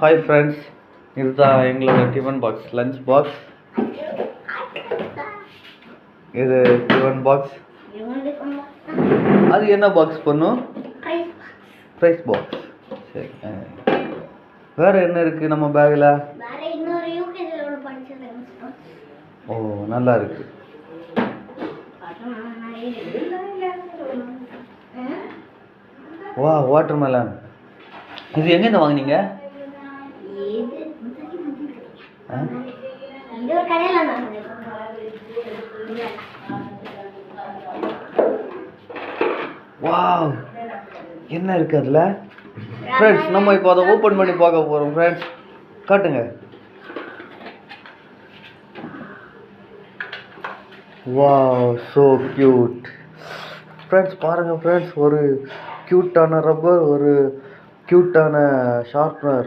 Hi friends, இதுதான் எங்களோட tiffin box, lunch box. இது டிஃபன் பாக்ஸ். அது என்ன பாக்ஸ் பண்ணும்? Prize box. சரி, வேற என்ன இருக்கு நம்ம பேக்கில்? ஓ, நல்லா இருக்கு. வா, வாட்டர்மெலன். இது எங்கேருந்து வாங்குனீங்க? வாவ், என்ன இருக்கு அதுல? ஃப்ரெண்ட்ஸ், நம்ம இப்போ அதை ஓப்பன் பண்ணி பார்க்க போறோம். ஃப்ரெண்ட்ஸ், காட்டுங்க. Wow, so cute. ஃப்ரெண்ட்ஸ் பாருங்க ஃப்ரெண்ட்ஸ், ஒரு கியூட்டான ரப்பர், ஒரு கியூட்டான ஷார்ப்னர்.